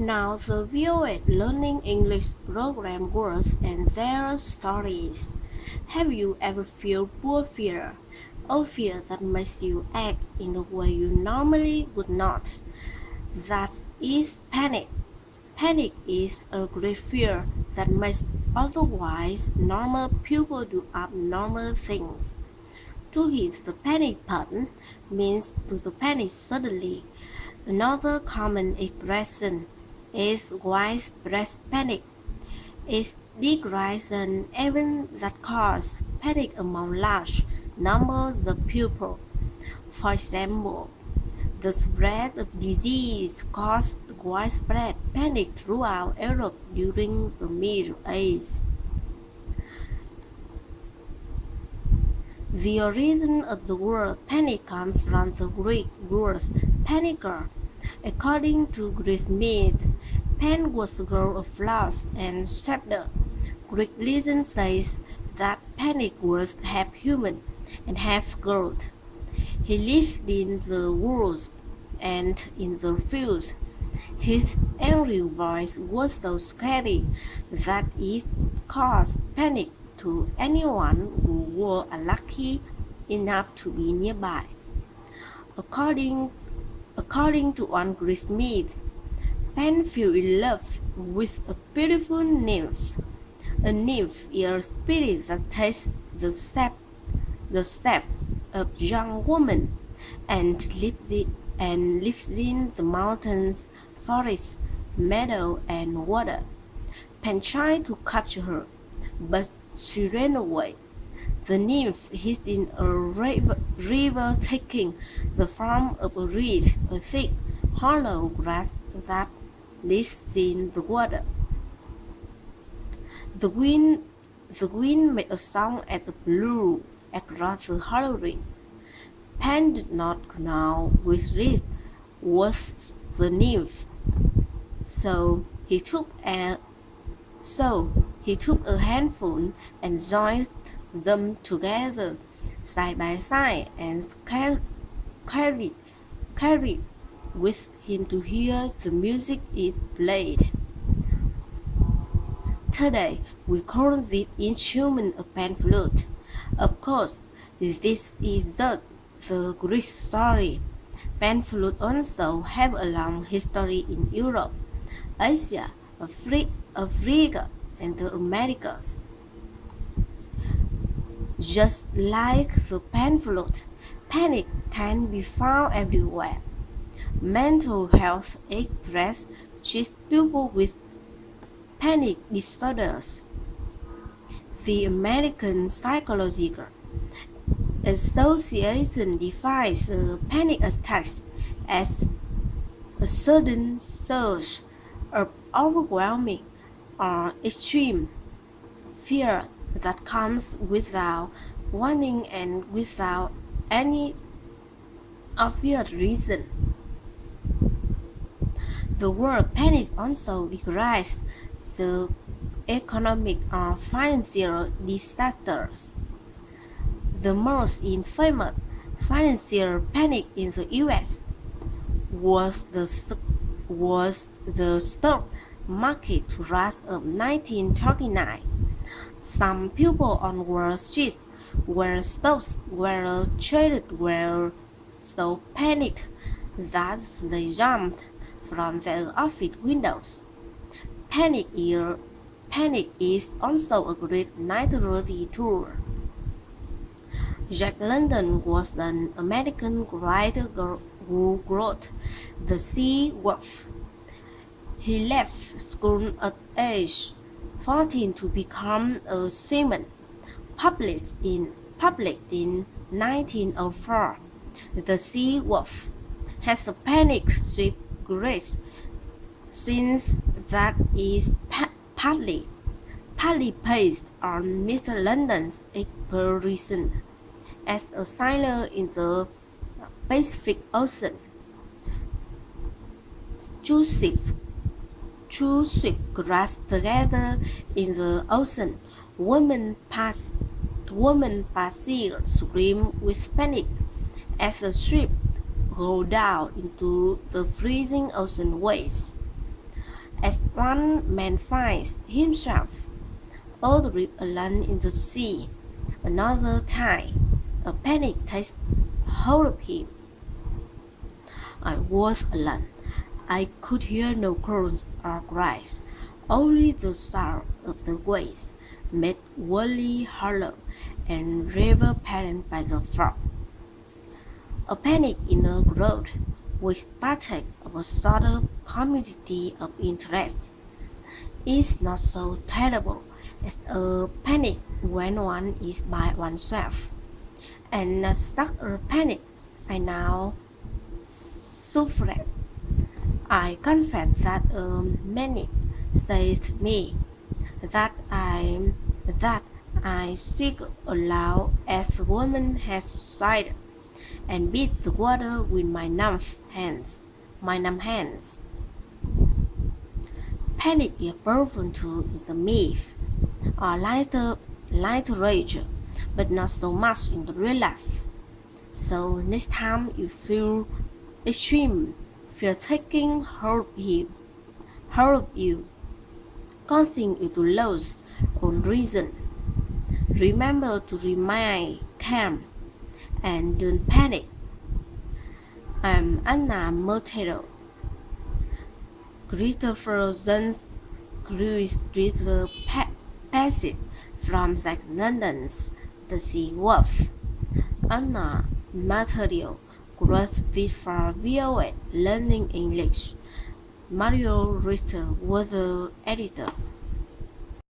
Now the VOA Learning English program words and their stories. Have you ever felt poor fear? A fear that makes you act in a way you normally would not. That is panic. Panic is a great fear that makes otherwise normal people do abnormal things. To hit the panic button means to panic suddenly. Another common expression is widespread panic. It describes an event that causes panic among large numbers of people. For example, the spread of disease caused widespread panic throughout Europe during the Middle Ages. The origin of the word panic comes from the Greek word panika. According to Greek myth, Pan was the god of floods and shelter. Greek legend says that Panic was half human and half god. He lived in the woods and in the fields. His angry voice was so scary that it caused panic to anyone who were unlucky enough to be nearby. According to one Greek myth, Pan fell in love with a beautiful nymph. A nymph is a spirit that takes the step of young woman and lives in the mountains, forests, meadow, and water. Pan tried to capture her, but she ran away. The nymph hid in a river taking the form of a reed, a thick, hollow grass that lives in the water. The wind made a sound as it blew across the hollow reed. Pan did not know which reed was the nymph, so he took a handful and joined them together side by side and carried with him to hear the music it played. Today, we call this instrument a pan flute. Of course, this is the Greek story. Pan flute also have a long history in Europe, Asia, Africa, and the Americas. Just like the pan flute, panic can be found everywhere. Mental health experts treat people with panic disorders. The American Psychological Association defines a panic attack as a sudden surge of overwhelming or extreme fear that comes without warning and without any obvious reason. The word panic also describes the economic or financial disasters. The most infamous financial panic in the U.S. was the stock market crash of 1939. Some people on Wall Street where stocks were traded were so panicked that they jumped from their office windows. Panic is also a great literary tool. Jack London was an American writer who wrote The Sea Wolf. He left school at age 14 to become a seaman. Published in 1904, The Sea Wolf has a panic ship grace. Since that is partly based on Mr. London's experience as a sailor in the Pacific Ocean. Two ships crashed together in the ocean. Women passengers screamed with panic as the ship rolled down into the freezing ocean waves. As one man finds himself adrift alone in the sea, another time a panic takes hold of him. I was alone. I could hear no crows or cries, only the sound of the waves, made wholly hollow and river patterned by the flood. A panic in a road, which partakes of a sort of community of interest, is not so terrible as a panic when one is by oneself. And such a panic I now suffered. I confess that a minute says to me that I speak aloud as a woman has sighed, and beat the water with my numb hands. Panic is proven to is a myth, or light rage, but not so much in the real life. So next time you feel extreme fear taking hold of you, causing you to lose on reason, remember to remain calm and don't panic. I'm Anna Mertero. Christopher Jones reads the passage from Jack London's The Sea Wolf. Anna Material growth with for VOA Learning English. Mario Richter was the editor.